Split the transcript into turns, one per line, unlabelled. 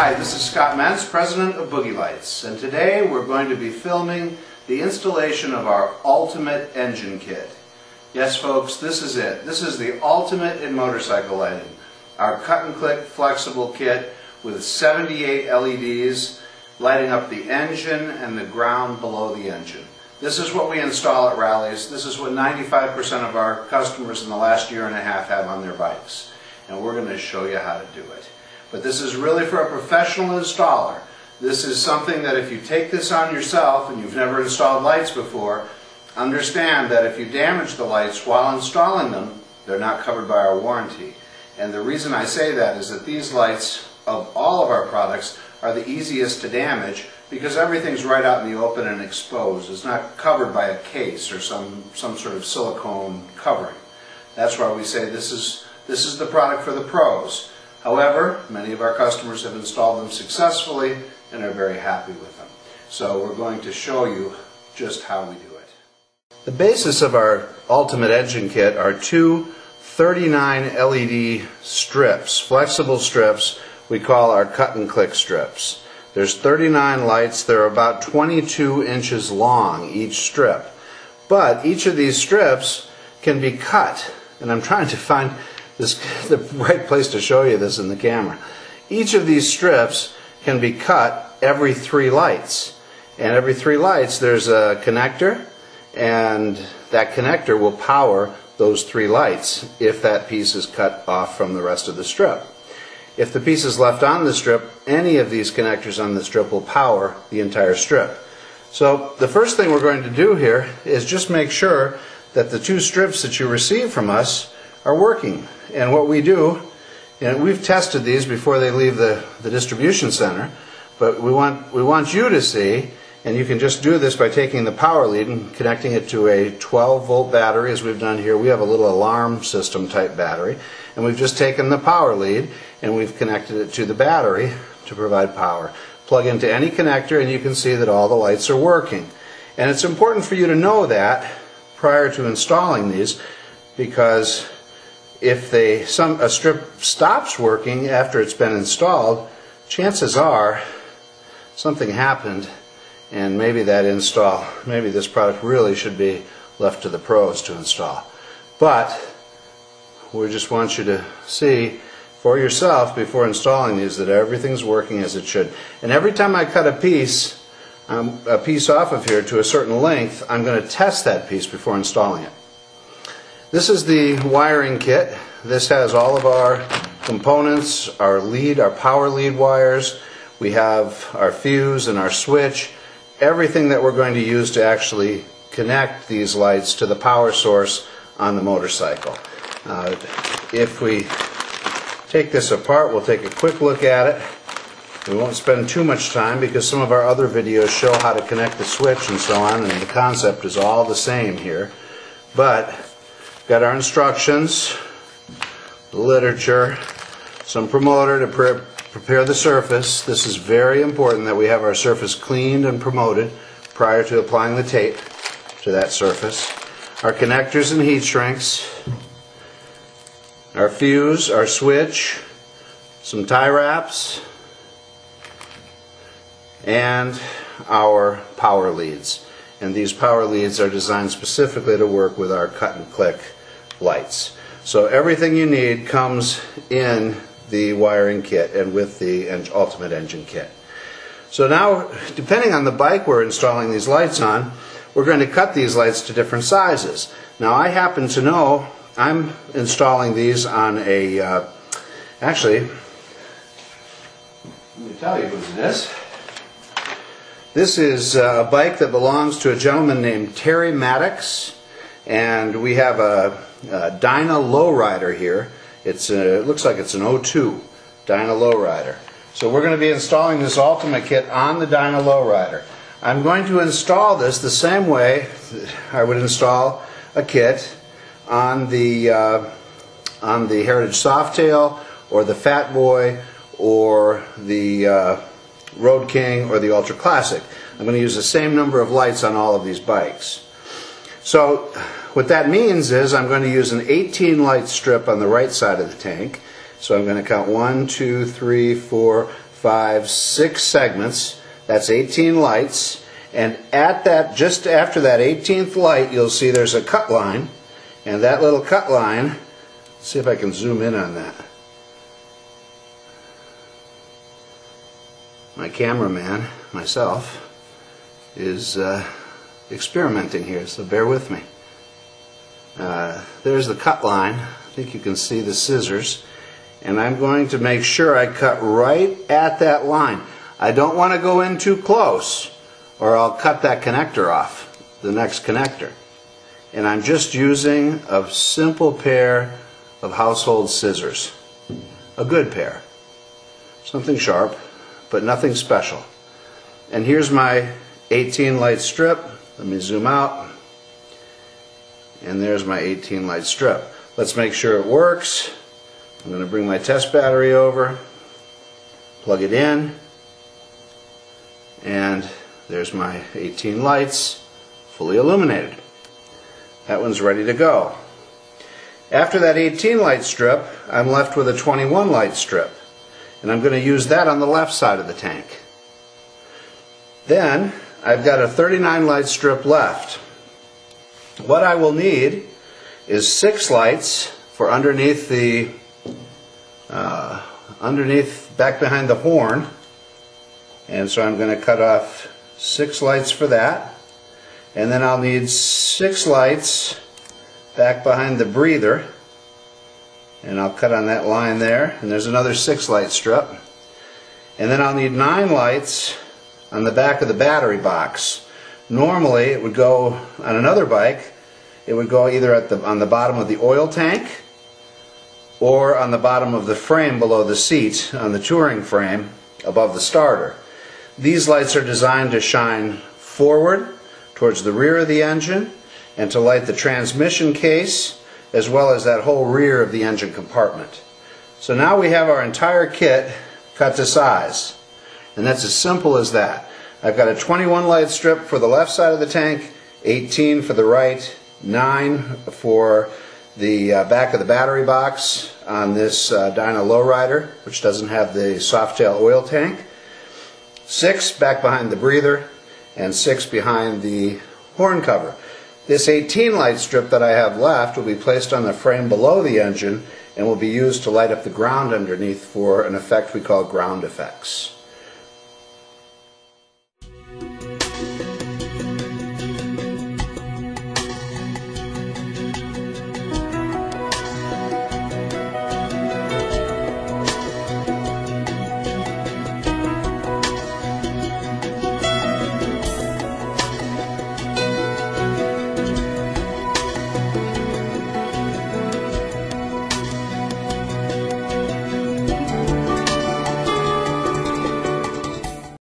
Hi, this is Scott Mentz, President of Boogie Lights, and today we're going to be filming the installation of our ultimate engine kit. Yes folks, this is it. This is the ultimate in motorcycle lighting. Our cut and click flexible kit with 78 LEDs lighting up the engine and the ground below the engine. This is what we install at rallies. This is what 95% of our customers in the last year and a half have on their bikes. And we're going to show you how to do it. But this is really for a professional installer. This is something that if you take this on yourself and you've never installed lights before, understand that if you damage the lights while installing them, they're not covered by our warranty. And the reason I say that is that these lights, of all of our products, are the easiest to damage because everything's right out in the open and exposed. It's not covered by a case or some sort of silicone covering. That's why we say this is the product for the pros. However, many of our customers have installed them successfully and are very happy with them. So we're going to show you just how we do it. The basis of our ultimate engine kit are two 39 LED strips, flexible strips we call our cut and click strips. There's 39 lights. They're about 22 inches long each strip. But each of these strips can be cut, and I'm trying to find the right place to show you this in the camera. Each of these strips can be cut every 3 lights. And every 3 lights there's a connector, and that connector will power those 3 lights if that piece is cut off from the rest of the strip. If the piece is left on the strip, any of these connectors on the strip will power the entire strip. So the first thing we're going to do here is just make sure that the 2 strips that you receive from us are working. And what we do, and we've tested these before they leave the distribution center, but we want you to see, and you can just do this by taking the power lead and connecting it to a 12-volt battery, as we've done here. We have a little alarm system type battery, and we've just taken the power lead and we've connected it to the battery to provide power. Plug into any connector and you can see that all the lights are working. And it's important for you to know that prior to installing these, because if a strip stops working after it's been installed, chances are something happened, and maybe this product really should be left to the pros to install. But we just want you to see for yourself before installing these that everything's working as it should. And every time I cut a piece off of here to a certain length, I'm going to test that piece before installing it. This is the wiring kit. This has all of our components, our power lead wires. We have our fuse and our switch. Everything that we're going to use to actually connect these lights to the power source on the motorcycle. If we take this apart, we'll take a quick look at it. We won't spend too much time because some of our other videos show how to connect the switch and so on, and the concept is all the same here. But we've got our instructions, the literature, some promoter to prepare the surface. This is very important that we have our surface cleaned and promoted prior to applying the tape to that surface. Our connectors and heat shrinks, our fuse, our switch, some tie wraps, and our power leads. And these power leads are designed specifically to work with our cut and click lights. So everything you need comes in the wiring kit and with the ultimate engine kit. So now, depending on the bike we're installing these lights on, we're going to cut these lights to different sizes. Now I happen to know I'm installing these on a, actually, let me tell you who it is. This is a bike that belongs to a gentleman named Terry Maddox, and we have a Dyna Lowrider here. It looks like it's an 02 Dyna Lowrider. So we're going to be installing this ultimate kit on the Dyna Lowrider. I'm going to install this the same way I would install a kit on the Heritage Softail or the Fat Boy or the Road King or the Ultra Classic. I'm going to use the same number of lights on all of these bikes. So what that means is I'm going to use an 18 light strip on the right side of the tank. So I'm going to count 1, 2, 3, 4, 5, 6 segments. That's 18 lights. And at that, just after that 18th light, you'll see there's a cut line. And that little cut line, let's see if I can zoom in on that. My cameraman, myself, is experimenting here, so bear with me. There's the cut line. I think you can see the scissors. And I'm going to make sure I cut right at that line. I don't want to go in too close, or I'll cut that connector off, the next connector. And I'm just using a simple pair of household scissors. A good pair. Something sharp, but nothing special. And here's my 18 light strip. Let me zoom out. And there's my 18 light strip. Let's make sure it works. I'm going to bring my test battery over, plug it in, and there's my 18 lights fully illuminated. That one's ready to go. After that 18 light strip, I'm left with a 21 light strip, and I'm going to use that on the left side of the tank. Then I've got a 39 light strip left. What I will need is 6 lights for underneath back behind the horn, and so I'm going to cut off 6 lights for that, and then I'll need 6 lights back behind the breather, and I'll cut on that line there, and there's another 6 light strip, and then I'll need 9 lights on the back of the battery box. Normally it would go on another bike, it would go either on the bottom of the oil tank or on the bottom of the frame below the seat on the touring frame above the starter. These lights are designed to shine forward towards the rear of the engine and to light the transmission case as well as that whole rear of the engine compartment. So now we have our entire kit cut to size, and that's as simple as that. I've got a 21 light strip for the left side of the tank, 18 for the right, 9 for the back of the battery box on this Dyna Lowrider, which doesn't have the Softail oil tank, 6 back behind the breather, and 6 behind the horn cover. This 18 light strip that I have left will be placed on the frame below the engine and will be used to light up the ground underneath for an effect we call ground effects.